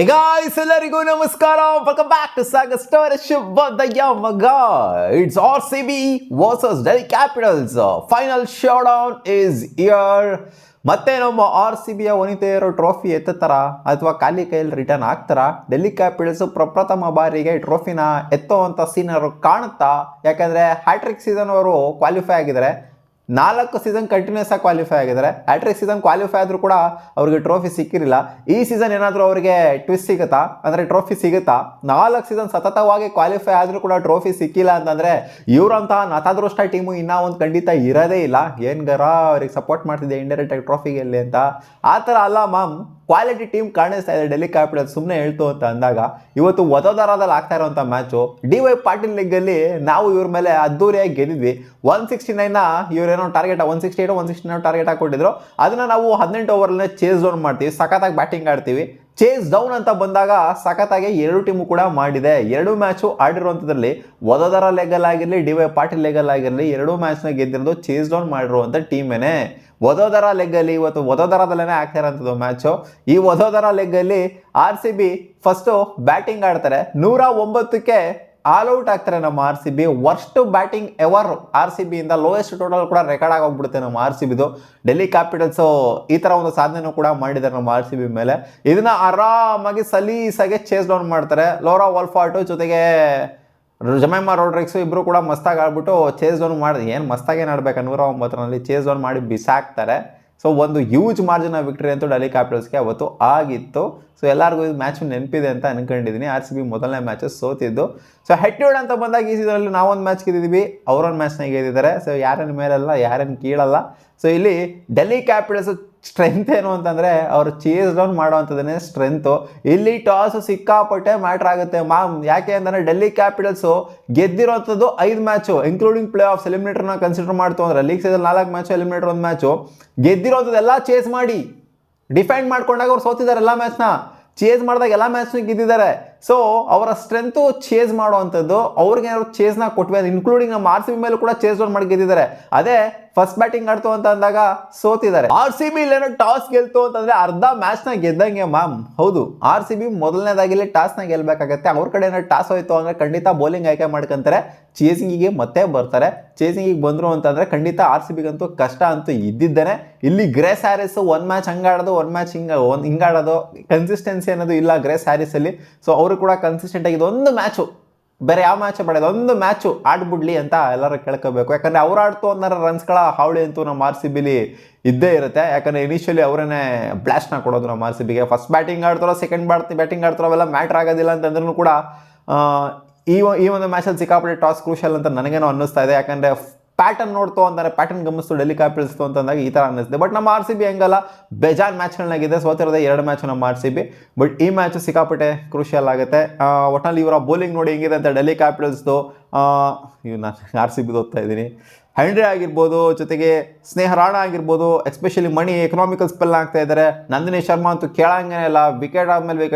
Guys, ಎಲ್ಲರಿಗೂ ನಮಸ್ಕಾರ. Welcome back to Saga Story ಶುಭೋದಯ ಮಗ. It's RCB versus Delhi Capitals. Final showdown is here. ಮತ್ತೆ ನಮ್ಮ RCBಯ ವನಿತೆಯರು ಟ್ರೋಫಿ ಎತ್ತುತ್ತಾರ ಅಥವಾ ಖಾಲಿ ಕೈಯಲ್ಲಿ ರಿಟರ್ನ್ ಆಗ್ತಾರ? ಡೆಲ್ಲಿ ಕ್ಯಾಪಿಟಲ್ಸ್ ಪ್ರಪ್ರಥಮ ಬಾರಿಗೆ ಟ್ರೋಫಿನ ಎತ್ತುವಂಥ ಸೀನರು ಕಾಣುತ್ತಾ? ಯಾಕಂದರೆ ಹ್ಯಾಟ್ರಿಕ್ ಸೀಸನ್ ಅವರು ಕ್ವಾಲಿಫೈ ಆಗಿದ್ದಾರೆ. 4 ಸೀಸನ್ ಕಂಟಿನ್ಯೂಸ್ ಆಗಿ ಕ್ವಾಲಿಫೈ ಆಗಿದ್ದಾರೆ. ಹ್ಯಾಟ್ರಿಕ್ ಸೀಸನ್ ಕ್ವಾಲಿಫೈ ಆದರೂ ಕೂಡ ಅವ್ರಿಗೆ ಟ್ರೋಫಿ ಸಿಕ್ಕಿರಲಿಲ್ಲ. ಈ ಸೀಸನ್ ಏನಾದರೂ ಅವರಿಗೆ ಟ್ವಿಸ್ಟ್ ಸಿಗುತ್ತಾ, ಅಂದರೆ ಟ್ರೋಫಿ ಸಿಗುತ್ತಾ? 4 ಸೀಸನ್ ಸತತವಾಗಿ ಕ್ವಾಲಿಫೈ ಆದರೂ ಕೂಡ ಟ್ರೋಫಿ ಸಿಕ್ಕಿಲ್ಲ ಅಂತಂದರೆ ಇವರಂತಹ ನತಾದೃಷ್ಟ ಟೀಮು ಇನ್ನೂ ಒಂದು ಖಂಡಿತ ಇರೋದೇ ಇಲ್ಲ. ಏನು ಗರ ಅವ್ರಿಗೆ ಸಪೋರ್ಟ್ ಮಾಡ್ತಿದ್ದೆ ಇಂಡೈರೆಕ್ಟಾಗಿ ಟ್ರೋಫಿ ಗೆಲ್ಲಿ ಅಂತ. ಆ ಥರ ಅಲ್ಲ ಮ್ಯಾಮ್, ಕ್ವಾಲಿಟಿ ಟೀಮ್ ಕಾಣಿಸ್ತಾ ಇದೆ ಡೆಲ್ಲಿ ಕ್ಯಾಪಿಟಲ್ಸ್. ಸುಮ್ಮನೆ ಹೇಳ್ತು ಅಂತ ಅಂದಾಗ ಇವತ್ತು ವದೋದರಾದಲ್ಲಿ ಆಗ್ತಾ ಇರೋಂಥ ಮ್ಯಾಚು ಡಿ.ವೈ. ಪಾಟೀಲ್ ಲೀಗಲ್ಲಿ ನಾವು ಇವ್ರ ಮೇಲೆ ಅದ್ದೂರಿಯಾಗಿ ಗೆದ್ದಿದ್ವಿ. 169ನ ಇವರೇನೋ ಟಾರ್ಗೆಟ್ 168 169 ಟಾರ್ಗೆಟ್ ಹಾಕೊಟ್ಟಿದ್ರು. ಅದನ್ನು ನಾವು 18 ಓವರ್ನೇ ಚೇಸ್ ಡೌನ್ ಮಾಡ್ತೀವಿ, ಸಖತ್ತಾಗಿ ಬ್ಯಾಟಿಂಗ್ ಆಡ್ತೀವಿ. ಚೇಸ್ ಡೌನ್ ಅಂತ ಬಂದಾಗ ಸಖತ್ತಾಗಿ 2 ಟೀಮು ಕೂಡ ಮಾಡಿದೆ. 2 ಮ್ಯಾಚು ಆಡಿರುವಂಥದ್ರಲ್ಲಿ ವದೋದರ ಲೆಗಲ್ ಆಗಿರಲಿ, ಡಿ.ವೈ. ಪಾಟೀಲ್ ಲೆಗಲ್ ಆಗಿರಲಿ 2 ಮ್ಯಾಚ್ನ ಗೆದ್ದಿರೋದು ಚೇಸ್ ಡೌನ್ ಮಾಡಿರುವಂಥ ಟೀಮೇನೆ. ವದೋದರ ಲೆಗ್ಗಲ್ಲಿ ಇವತ್ತು ವದೋದರದಲ್ಲೇ ಆಗ್ತಾ ಇರೋಂಥದ್ದು ಮ್ಯಾಚು. ಈ ವದೋದರ ಲೆಗ್ಗಲ್ಲಿ RCB ಫಸ್ಟು ಬ್ಯಾಟಿಂಗ್ ಆಡ್ತಾರೆ. 109ಕ್ಕೆ ಆಲ್ ಔಟ್ ಆಗ್ತಾರೆ ನಮ್ಮ RCB. Worst batting ever RCB ಇಂದ. ಲೋಯೆಸ್ಟ್ ಟೋಟಲ್ ಕೂಡ ರೆಕಾರ್ಡ್ ಆಗೋಗ್ಬಿಡುತ್ತೆ ನಮ್ಮ RCBದು. ಡೆಲ್ಲಿ ಕ್ಯಾಪಿಟಲ್ಸು ಈ ಥರ ಒಂದು ಸಾಧನೆನೂ ಕೂಡ ಮಾಡಿದ್ದಾರೆ ನಮ್ಮ RCB ಮೇಲೆ. ಇದನ್ನ ಆರಾಮಾಗಿ ಸಲೀಸಾಗೆ ಚೇಸ್ ಡೌನ್ ಮಾಡ್ತಾರೆ. ಲೋರಾ ವಾಲ್ಫಾರ್ಟು ಜೊತೆಗೆ ಜಮೈಮಾ ರೋಡ್ರಿಗ್ಸು ಇಬ್ಬರು ಕೂಡ ಮಸ್ತಾಗಿ ಆಡ್ಬಿಟ್ಟು ಚೇಸ್ ಡೌನ್ ಮಾಡಿ, ಏನು ಮಸ್ತಾಗೇನು ಆಡ್ಬೇಕು 109ರಲ್ಲಿ ಚೇಸ್ ಡೌನ್ ಮಾಡಿ ಬಿಸಾಕ್ತಾರೆ. ಸೊ ಒಂದು ಹ್ಯೂಜ್ ಮಾರ್ಜಿನ್ ಆಫ್ ವಿಕ್ಟರಿ ಅಂತೂ ಡೆಲ್ಲಿ ಕ್ಯಾಪಿಟಲ್ಸ್ಗೆ ಅವತ್ತು ಆಗಿತ್ತು. ಸೊ ಎಲ್ಲರಿಗೂ ಇದು ಮ್ಯಾಚ್ ನೆನಪಿದೆ ಅಂತ ಅನ್ಕೊಂಡಿದ್ದೀನಿ. RCB ಮೊದಲನೇ ಮ್ಯಾಚಸ್ ಸೋತಿದ್ದು. ಸೊ ಹೆಡ್ ಟು ಹೆಡ್ ಅಂತ ಬಂದಾಗ ಈ ಸೀಸನಲ್ಲಿ ನಾವೊಂದು ಮ್ಯಾಚ್ ಗೆದ್ದಿದ್ದೀವಿ, ಅವರೊಂದು ಮ್ಯಾಚ್ನ ಗೆದ್ದಿದ್ದಾರೆ. ಸೊ ಯಾರೇನು ಮೇಲಲ್ಲ, ಯಾರೇನು ಕೀಳಲ್ಲ. ಸೊ ಇಲ್ಲಿ ಡೆಲ್ಲಿ ಕ್ಯಾಪಿಟಲ್ಸ್ ಸ್ಟ್ರೆಂತ್ ಏನು ಅಂತಂದರೆ ಅವರು ಚೇಸ್ ಡೌನ್ ಮಾಡೋವಂಥದ್ದೇ ಸ್ಟ್ರೆಂತು. ಇಲ್ಲಿ ಟಾಸ್ ಸಿಕ್ಕಾಪಟ್ಟೆ ಮ್ಯಾಟ್ರ್ ಆಗುತ್ತೆ ಮ್ಯಾಮ್. ಯಾಕೆ ಅಂತಂದರೆ ಡೆಲ್ಲಿ ಕ್ಯಾಪಿಟಲ್ಸು ಗೆದ್ದಿರೋಂಥದ್ದು 5 ಮ್ಯಾಚು ಇನ್ಕ್ಲೂಡಿಂಗ್ ಪ್ಲೇ ಆಫ್ಸ್. ಎಲಿಮಿನೇಟರ್ನ ಕನ್ಸಿಡರ್ ಮಾಡ್ತು ಅಂದರೆ league season 4 match, eliminator 1 match. ಗೆದ್ದಿರೋಂಥದ್ದೆಲ್ಲ ಚೇಸ್ ಮಾಡಿ ಡಿಫೆಂಡ್ ಮಾಡ್ಕೊಂಡಾಗ ಅವ್ರು ಸೋತಿದ್ದಾರೆ. ಎಲ್ಲ ಮ್ಯಾಚ್ನ ಚೇಸ್ ಮಾಡಿದಾಗ ಎಲ್ಲ ಮ್ಯಾಚ್ನ ಗೆದ್ದಿದ್ದಾರೆ. ಸೊ ಅವರ ಸ್ಟ್ರೆಂತು ಚೇಸ್ ಮಾಡುವಂಥದ್ದು. ಅವ್ರಿಗೆ ಏನಾದ್ರು ಚೇಸ್ನ ಕೊಟ್ವಿ, ಇನ್ಕ್ಲೂಡಿಂಗ್ ನಮ್ಮ RCB ಮೇಲೂ ಕೂಡ ಚೇಸ್ ಡೌನ್ ಮಾಡಿ ಗೆದ್ದಿದ್ದಾರೆ. ಅದೇ ಫಸ್ಟ್ ಬ್ಯಾಟಿಂಗ್ ಆಡ್ತು ಅಂತ ಅಂದಾಗ ಸೋತಿದ್ದಾರೆ. RCB ಇಲ್ಲೇನೋ ಟಾಸ್ ಗೆಲ್ತು ಅಂತಂದ್ರೆ ಅರ್ಧ ಮ್ಯಾಚ್ನ ಗೆದ್ದಂಗೆ ಮ್ಯಾಮ್. ಹೌದು, RCB ಮೊದಲನೇದಾಗಿಲ್ಲಿ ಟಾಸ್ನ ಗೆಲ್ಬೇಕಾಗತ್ತೆ. ಅವ್ರ ಕಡೆ ಏನೋ ಟಾಸ್ ಹೋಯ್ತು ಅಂದರೆ ಖಂಡಿತ ಬೌಲಿಂಗ್ ಆಯ್ಕೆ ಮಾಡ್ಕೊಂತಾರೆ, ಚೇಸಿಂಗಿಗೆ ಮತ್ತೆ ಬರ್ತಾರೆ. ಚೇಸಿಂಗಿಗೆ ಬಂದರು ಅಂತಂದರೆ ಖಂಡಿತ RCBಗಂತೂ ಕಷ್ಟ ಅಂತೂ ಇದ್ದಿದ್ದೇನೆ. ಇಲ್ಲಿ ಗ್ರೇಸ್ ಹ್ಯಾರಿಸ್ 1 ಮ್ಯಾಚ್ ಹಂಗಾಡೋದು, 1 ಮ್ಯಾಚ್ ಹಿಂಗಾಡೋದು, ಕನ್ಸಿಸ್ಟೆನ್ಸಿ ಅನ್ನೋದು ಇಲ್ಲ ಗ್ರೇಸ್ ಹ್ಯಾರಿಸಲ್ಲಿ. ಸೊ ಅವರು ಕೂಡ ಕನ್ಸಿಸ್ಟೆಂಟ್ ಆಗಿದೆ. ಒಂದು ಮ್ಯಾಚು ಬೇರೆ ಯಾವ ಮ್ಯಾಚ್ ಪಡೆಯೋದು, ಒಂದು ಮ್ಯಾಚು ಆಡ್ಬಿಡ್ಲಿ ಅಂತ ಎಲ್ಲರೂ ಕೇಳ್ಕೋಬೇಕು. ಯಾಕಂದರೆ ಅವ್ರು ಆಡ್ತು ಅಂದ್ರೆ ರನ್ಸ್ಗಳ ಹಾವಳಿ ಅಂತೂ ನಮ್ಮ RCBಲಿ ಇದ್ದೇ ಇರುತ್ತೆ. ಯಾಕಂದರೆ ಇನಿಷಿಯಲಿ ಅವರೇ ಬ್ಲಾಸ್ಟ್ನ ಕೊಡೋದು ನಮ್ಮ RCBಗೆ. ಫಸ್ಟ್ ಬ್ಯಾಟಿಂಗ್ ಆಡ್ತಾರೋ ಸೆಕೆಂಡ್ ಬ್ಯಾಟಿಂಗ್ ಆಡ್ತಾರೋ ಅವೆಲ್ಲ ಮ್ಯಾಟ್ರ್ ಆಗೋದಿಲ್ಲ ಅಂತಂದ್ರೂ ಕೂಡ ಈ ಒಂದು ಮ್ಯಾಚಲ್ಲಿ ಸಿಕ್ಕಾಪಟ್ಟೆ ಟಾಸ್ ಕ್ರೂಷಲ್ ಅಂತ ನನಗೇನೋ ಅನ್ನಿಸ್ತಾ ಇದೆ. ಯಾಕಂದರೆ ಪ್ಯಾಟರ್ನ್ ನೋಡ್ತು ಅಂತಾರೆ, ಪ್ಯಾಟರ್ನ್ ಗಮನಿಸ್ತು ಡೆಲ್ಲಿ ಕ್ಯಾಪಿಟಲ್ಸ್ತು ಅಂತಂದಾಗ ಈ ಥರ ಅನ್ನಿಸ್ತಿದೆ. ಬಟ್ ನಮ್ಮ RCB ಹೆಂಗಲ್ಲ, ಬೇಜಾನ್ ಮ್ಯಾಚ್ಗಳನ್ನಾಗಿದೆ, ಸೋತಿರೋದೇ 2 ಮ್ಯಾಚು ನಮ್ಮ RCB. ಬಟ್ ಈ ಮ್ಯಾಚು ಸಿಕ್ಕಾಪಟ್ಟೆ ಕ್ರೂಷಿಯಲ್ ಆಗುತ್ತೆ. ಒಟ್ಟಿನಲ್ಲಿ ಇವರ ಬೌಲಿಂಗ್ ನೋಡಿ ಹೆಂಗಿದೆ ಅಂತ ಡೆಲ್ಲಿ ಕ್ಯಾಪಿಟಲ್ಸ್ದು. ನಾನು RCBದು ಓದ್ತಾ ಇದ್ದೀನಿ. ಹೆನ್ರಿ ಆಗಿರ್ಬೋದು, ಜೊತೆಗೆ ಸ್ನೇಹ ರಾಣ ಆಗಿರ್ಬೋದು, ಎಸ್ಪೆಷಲಿ ಮಣಿ ಎಕನಾಮಿಕಲ್ ಸ್ಪೆಲ್ ಆಗ್ತಾ ಇದ್ದಾರೆ. ನಂದಿನಿ ಶರ್ಮಾ ಅಂತೂ ಕೇಳಂಗೇ ಇಲ್ಲ. ವಿಕೆಟ್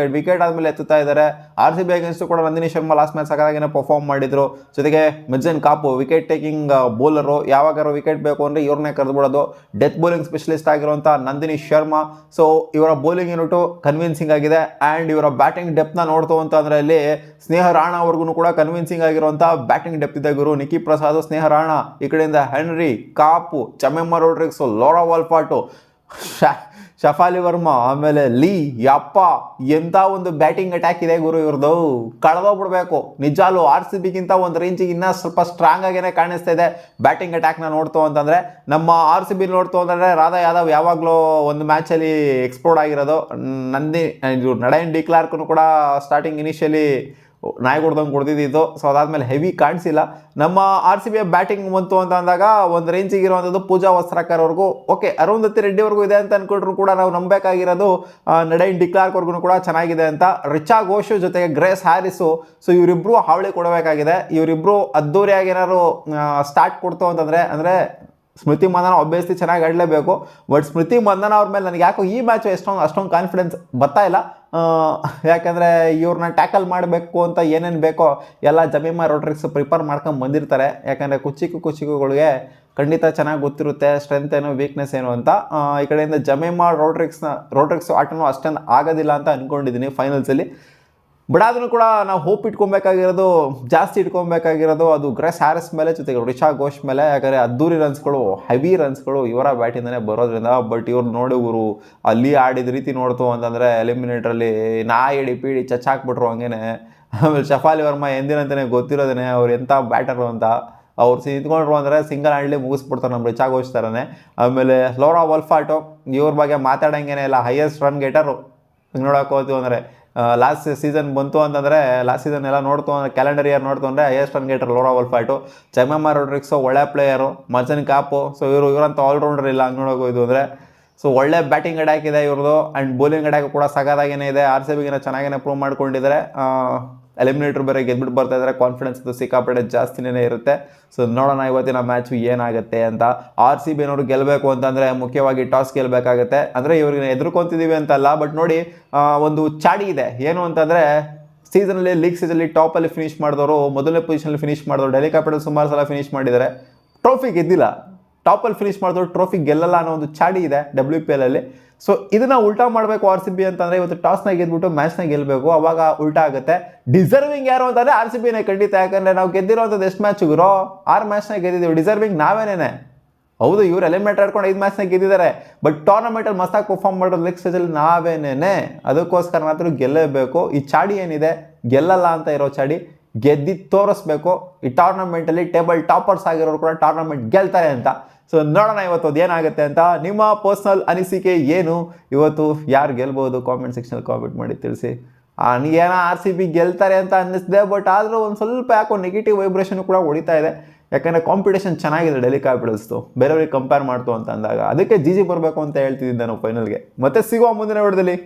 ಆದಮೇಲೆ ಎತ್ತುತ್ತಾ ಇದ್ದಾರೆ. RCB ಅಗೇನ್ಸ್ಟು ಕೂಡ ನಂದಿನಿ ಶರ್ಮಾ ಲಾಸ್ಟ್ ಮ್ಯಾಚ್ ಸಾಕಾಗೇನೆ ಪರ್ಫಾರ್ಮ್ ಮಾಡಿದ್ರು. ಜೊತೆಗೆ Marizanne Kapp wicket taking bowler, ಯಾವಾಗಾರು ವಿಕೆಟ್ ಬೇಕು ಅಂದರೆ ಇವ್ರನ್ನೇ ಕರೆದುಬಿಡೋದು. ಡೆತ್ ಬೌಲಿಂಗ್ ಸ್ಪೆಷಲಿಸ್ಟ್ ಆಗಿರುವಂಥ ನಂದಿನಿ ಶರ್ಮಾ. ಸೊ ಇವರ ಬೌಲಿಂಗ್ ಯೂನಿಟು ಕನ್ವಿನ್ಸಿಂಗ್ ಆಗಿದೆ. ಆ್ಯಂಡ್ ಇವರ ಬ್ಯಾಟಿಂಗ್ ಡೆಪ್ನ ನೋಡ್ತು ಅಂತ ಅಂದರೆ ಇಲ್ಲಿ ಸ್ನೇಹ ರಾಣ ಅವ್ರಿಗೂ ಕೂಡ ಕನ್ವಿನ್ಸಿಂಗ್ ಆಗಿರುವಂಥ ಬ್ಯಾಟಿಂಗ್ ಡೆಪ್ ಇದೆ ಗುರು. ನಿಕ್ಕಿ ಪ್ರಸಾದ್, ಸ್ನೇಹ ರಾಣ, ಈ ಕಡೆಯಿಂದ ಹೆನ್ರಿ, ಕಾಪು, ಜಮೈಮಾ ರೋಡ್ರಿಗ್ಸು, ಲೋರಾ ವಾಲ್ಫಾರ್ಟು, ಶಫಾಲಿ ವರ್ಮಾ, ಆಮೇಲೆ ಲೀ. ಯಪ್ಪ ಎಂಥ ಒಂದು ಬ್ಯಾಟಿಂಗ್ ಅಟ್ಯಾಕ್ ಇದೆ ಗುರು ಇವ್ರದ್ದು. ಕಳೆದೋಗ್ಬಿಡ್ಬೇಕು ನಿಜಾಲು. RCBಗಿಂತ ಒಂದು ರೇಂಜಿಗೆ ಇನ್ನೂ ಸ್ವಲ್ಪ ಸ್ಟ್ರಾಂಗ್ ಆಗೇನೆ ಕಾಣಿಸ್ತಾ ಇದೆ ಬ್ಯಾಟಿಂಗ್ ಅಟ್ಯಾಕ್ನ ನೋಡ್ತು ಅಂತಂದರೆ. ನಮ್ಮ RCB ನೋಡ್ತು ಅಂತಂದರೆ ರಾಧಾ ಯಾದವ್ ಯಾವಾಗಲೂ ಒಂದು ಮ್ಯಾಚಲ್ಲಿ ಎಕ್ಸ್ಪ್ಲೋರ್ಡ್ ಆಗಿರೋದು. ನಡೈನ್ ಡಿ ಕ್ಲಾರ್ಕ್ನು ಕೂಡ ಸ್ಟಾರ್ಟಿಂಗ್ ಇನಿಷಿಯಲಿ ನಾಯಿ ಕೊಡ್ದಂಗೆ ಕೊಡ್ತಿದ್ದಿದ್ದು. ಸೊ ಅದಾದಮೇಲೆ ಹೆವಿ ಕಾಣಿಸಿಲ್ಲ. ನಮ್ಮ RCB ಬ್ಯಾಟಿಂಗ್ ಬಂತು ಅಂತ ಅಂದಾಗ ಒಂದು ರೇಂಜಿಗೆ ಇರುವಂಥದ್ದು ಪೂಜಾ ವಸ್ತ್ರಾಕರ್ ಅವ್ರಿಗೂ, ಓಕೆ ಅರುಂಧತಿ ರೆಡ್ಡಿವರೆಗೂ ಇದೆ ಅಂತ ಅಂದ್ಕೊಂಡ್ರು ಕೂಡ ನಾವು ನಂಬಬೇಕಾಗಿರೋದು ನಡೈನ್ ಡಿ ಕ್ಲಾರ್ಕ್ವರೆಗೂ ಕೂಡ ಚೆನ್ನಾಗಿದೆ ಅಂತ. ರಿಚಾ ಘೋಷು ಜೊತೆಗೆ ಗ್ರೇಸ್ ಹ್ಯಾರಿಸು, ಸೊ ಇವರಿಬ್ಬರು ಹಾವಳಿ ಕೊಡಬೇಕಾಗಿದೆ. ಇವರಿಬ್ಬರು ಅದ್ದೂರಿಯಾಗಿ ಏನಾದ್ರು ಸ್ಟಾರ್ಟ್ ಕೊಡ್ತು ಅಂತಂದರೆ, ಅಂದರೆ ಸ್ಮೃತಿ ಮಂದನ ಆಬ್ವಿಯಸ್ಲಿ ಚೆನ್ನಾಗಿ ಆಡಲೇಬೇಕು. ಬಟ್ ಸ್ಮೃತಿ ಮಂದನ ಅವ್ರ ಮೇಲೆ ನನಗೆ ಯಾಕೋ ಈ ಮ್ಯಾಚ್ ಅಷ್ಟೊಂದು ಕಾನ್ಫಿಡೆನ್ಸ್ ಬರ್ತಾ ಇಲ್ಲ. ಯಾಕಂದರೆ ಇವ್ರನ್ನ ಟ್ಯಾಕಲ್ ಮಾಡಬೇಕು ಅಂತ ಏನೇನು ಬೇಕೋ ಎಲ್ಲ ಜಮೀಮಾ ರೋಡ್ರಿಕ್ಸ್ ಪ್ರಿಪೇರ್ ಮಾಡ್ಕೊಂಡು ಬಂದಿರ್ತಾರೆ. ಯಾಕಂದರೆ ಕುಚಿಕುಗಳಿಗೆ ಖಂಡಿತ ಚೆನ್ನಾಗಿ ಗೊತ್ತಿರುತ್ತೆ ಸ್ಟ್ರೆಂತ್ ಏನು ವೀಕ್ನೆಸ್ ಏನು ಅಂತ. ಈ ಕಡೆಯಿಂದ ಜಮೀಮಾ ರೋಡ್ರಿಕ್ಸ್ ಆಟನೂ ಅಷ್ಟೊಂದು ಆಗೋದಿಲ್ಲ ಅಂತ ಅಂದ್ಕೊಂಡಿದ್ದೀನಿ ಫೈನಲ್ಸಲ್ಲಿ. ಬಟ್ ಆದ್ರೂ ಕೂಡ ನಾವು ಹೋಪ್ ಜಾಸ್ತಿ ಇಟ್ಕೊಬೇಕಾಗಿರೋದು ಅದು ಗ್ರೆಸ್ ಹ್ಯಾರಿಸ್ ಮೇಲೆ, ಜೊತೆಗೆ ರಿಷಾ ಘೋಷ್ ಮೇಲೆ. ಯಾಕಂದರೆ ಅದ್ದೂರಿ ರನ್ಸ್ಗಳು, ಹೆವಿ ರನ್ಸ್ಗಳು ಇವರ ಬ್ಯಾಟಿಂದನೇ ಬರೋದ್ರಿಂದ. ಬಟ್ ಇವ್ರು ನೋಡಿ ಇವರು ಅಲ್ಲಿ ಆಡಿದ ರೀತಿ ನೋಡ್ತು ಅಂತಂದರೆ ಎಲಿಮಿನೇಟ್ರಲ್ಲಿ ಹಿಡಿ ಪೀಡಿ ಚಚ್ಚಾಕ್ಬಿಟ್ರು ಹಂಗೇನೆ. ಆಮೇಲೆ ಶಫಾಲಿ ವರ್ಮಾ ಎಂದಿನಂತಲೇ ಗೊತ್ತಿರೋದೇ ಅವ್ರು ಎಂಥ ಬ್ಯಾಟರು ಅಂತ. ಅವ್ರು ನಿಂತ್ಕೊಂಡ್ರು ಅಂದರೆ ಸಿಂಗಲ್ ಹ್ಯಾಂಡ್ಲಿ ಮುಗಿಸ್ಬಿಡ್ತಾರೆ ನಮ್ಮ ರಿಚಾ ಘೋಷ್ ಥರನೇ. ಆಮೇಲೆ ಲೋರಾ ವಲ್ಫಾಟು ಇವ್ರ ಬಗ್ಗೆ ಮಾತಾಡೋಂಗೇನೆ ಇಲ್ಲ, ಹೈಯೆಸ್ಟ್ ರನ್ ಗೆಟರು. ಹಿಂಗೆ ನೋಡೋಕೆ ಹೋಗ್ತೀವಿ ಅಂದರೆ ಲಾಸ್ಟ್ ಸೀಸನ್ ಬಂತು ಅಂತಂದರೆ, ಲಾಸ್ಟ್ ಸೀಸನ್ ಎಲ್ಲ ನೋಡ್ತು ಅಂದರೆ ಕ್ಯಾಲೆಂಡರ್ ಇಯರ್ ನೋಡ್ತು ಅಂದರೆ ಹೈಯೆಸ್ಟ್ ರನ್ ಗೆಟರ್ ಲೋರಾ ವಲ್ಫಾಟು. ಜಮೀಮಾ ರೋಡ್ರಿಕ್ಸು ಒಳ್ಳೆ ಪ್ಲೇಯರು, ಮರ್ಚನ್ ಕಾಪು. ಸೊ ಇವರಂತ ಆಲ್ರೌಂಡರ್ ಇಲ್ಲ ಹಂಗೆ ನೋಡೋಕೆ ಹೋಯ್ತು ಅಂದರೆ. ಸೊ ಒಳ್ಳೆ ಬ್ಯಾಟಿಂಗ್ ಅಟ್ಯಾಕ್ ಇದೆ ಇವ್ರದ್ದು, ಆ್ಯಂಡ್ ಬೌಲಿಂಗ್ ಅಟ್ಯಾಕ್ ಕೂಡ ಸಗದಾಗೇನೆ ಇದೆ. RCBಗೆ ಚೆನ್ನಾಗೇ ಪ್ರೂವ್ ಮಾಡ್ಕೊಂಡಿದ್ದಾರೆ. ಎಲಿಮಿನೇಟರ್ ಬೇರೆ ಗೆದ್ಬಿಟ್ಟು ಬರ್ತಾ ಇದ್ದಾರೆ, ಕಾನ್ಫಿಡೆನ್ಸ್ ಅದು ಸಿಕ್ಕಾಪಟ್ಟೆ ಜಾಸ್ತಿನೇ ಇರುತ್ತೆ. ಸೊ ನೋಡೋಣ ಇವತ್ತಿನ ಮ್ಯಾಚು ಏನಾಗುತ್ತೆ ಅಂತ. RCB ಏನೋರು ಗೆಲ್ಲಬೇಕು ಅಂತಂದರೆ ಮುಖ್ಯವಾಗಿ ಟಾಸ್ ಗೆಲ್ಲಬೇಕಾಗುತ್ತೆ. ಅಂದರೆ ಇವ್ರಿಗೆ ಎದುರ್ಕೊತಿದ್ದೀವಿ ಅಂತಲ್ಲ, ಬಟ್ ನೋಡಿ ಒಂದು ಚಾಡಿ ಇದೆ. ಏನು ಅಂತಂದರೆ ಲೀಗ್ ಸೀಸನಲ್ಲಿ ಟಾಪಲ್ಲಿ ಫಿನಿಷ್ ಮಾಡಿದವರು, ಮೊದಲನೇ ಪೊಸಿಷನಲ್ಲಿ ಫಿನಿಷ್ ಮಾಡಿದವರು ಡೆಲ್ಲಿ ಕ್ಯಾಪಿಟಲ್ಸ್ ಸುಮಾರು ಸಲ ಫಿನಿಷ್ ಮಾಡಿದ್ದಾರೆ, ಟ್ರೋಫಿ ಗೆದ್ದಿಲ್ಲ. ಟಾಪಲ್ಲಿ ಫಿನಿಷ್ ಮಾಡಿದವರು ಟ್ರೋಫಿ ಗೆಲ್ಲಲ್ಲ ಅನ್ನೋ ಒಂದು ಚಾಡಿ ಇದೆ WPLಲ್ಲಿ. ಸೊ ಇದನ್ನು ಉಲ್ಟಾ ಮಾಡಬೇಕು RCB ಅಂತಂದರೆ ಇವತ್ತು ಟಾಸ್ನ ಗೆದ್ಬಿಟ್ಟು ಮ್ಯಾಚ್ನ ಗೆಲ್ಲಬೇಕು, ಅವಾಗ ಉಲ್ಟಾ ಆಗುತ್ತೆ. ಡಿಸರ್ವಿಂಗ್ ಯಾರು ಅಂತಂದರೆ RCBನೇ ಖಂಡಿತ. ಯಾಕಂದರೆ ನಾವು ಗೆದ್ದಿರೋಂಥದ್ದು ಎಷ್ಟು ಮ್ಯಾಚ್ಗಿರೋ 6 ಮ್ಯಾಚ್ನ ಗೆದ್ದಿದ್ದೀವಿ. ಡಿಸರ್ವಿಂಗ್ ನಾವೇನೇನೆ. ಹೌದು, ಇವ್ರು ಎಲಿಮಿನೇಟ್ ಆಡ್ಕೊಂಡು 5 ಮ್ಯಾಚ್ನ ಗೆದ್ದಿದ್ದಾರೆ, ಬಟ್ ಟೂರ್ನಮೆಂಟಲ್ಲಿ ಮಸ್ತಾಗಿ ಪರ್ಫಾರ್ಮ್ ಮಾಡೋದು ನೆಕ್ಸ್ಟ್ ಸ್ಟೇಜಲ್ಲಿ ನಾವೇನೇನೆ. ಅದಕ್ಕೋಸ್ಕರ ಮಾತ್ರ ಗೆಲ್ಲಬೇಕು. ಈ ಚಾಡಿ ಏನಿದೆ ಗೆಲ್ಲಲ್ಲ ಅಂತ ಇರೋ ಚಾಡಿ ಗೆದ್ದಿ ತೋರಿಸ್ಬೇಕು. ಈ ಟೂರ್ನಮೆಂಟಲ್ಲಿ ಟೇಬಲ್ ಟಾಪರ್ಸ್ ಆಗಿರೋರು ಕೂಡ ಟೂರ್ನಮೆಂಟ್ ಗೆಲ್ತಾರೆ ಅಂತ. ಸೊ ನೋಡೋಣ ಇವತ್ತು ಅದು ಏನಾಗುತ್ತೆ ಅಂತ. ನಿಮ್ಮ ಪರ್ಸ್ನಲ್ ಅನಿಸಿಕೆ ಏನು, ಇವತ್ತು ಯಾರು ಗೆಲ್ಬೋದು ಕಾಮೆಂಟ್ ಸೆಕ್ಷನಲ್ಲಿ ಕಾಮೆಂಟ್ ಮಾಡಿ ತಿಳಿಸಿ. ನನಗೇನೋ RCB ಗೆಲ್ತಾರೆ ಅಂತ ಅನ್ನಿಸ್ದೆ, ಬಟ್ ಆದರೂ ಒಂದು ಸ್ವಲ್ಪ ಯಾಕೋ ನೆಗೆಟಿವ್ ವೈಬ್ರೇಷನ್ ಕೂಡ ಹೊಡಿತಾ ಇದೆ. ಯಾಕಂದರೆ ಕಾಂಪಿಟೇಷನ್ ಚೆನ್ನಾಗಿದೆ ಡೆಲ್ಲಿ ಕ್ಯಾಪಿಟಲ್ಸ್ದು ಬೇರೆಯವ್ರಿಗೆ ಕಂಪೇರ್ ಮಾಡ್ತು ಅಂತ ಅಂದಾಗ. ಅದಕ್ಕೆ GG ಬರಬೇಕು ಅಂತ ಹೇಳ್ತಿದ್ದೀನಿ ನಾನು ಫೈನಲ್ಗೆ. ಮತ್ತೆ ಸಿಗುವ ಮುಂದಿನ ವಿಡಿಯೋದಲ್ಲಿ.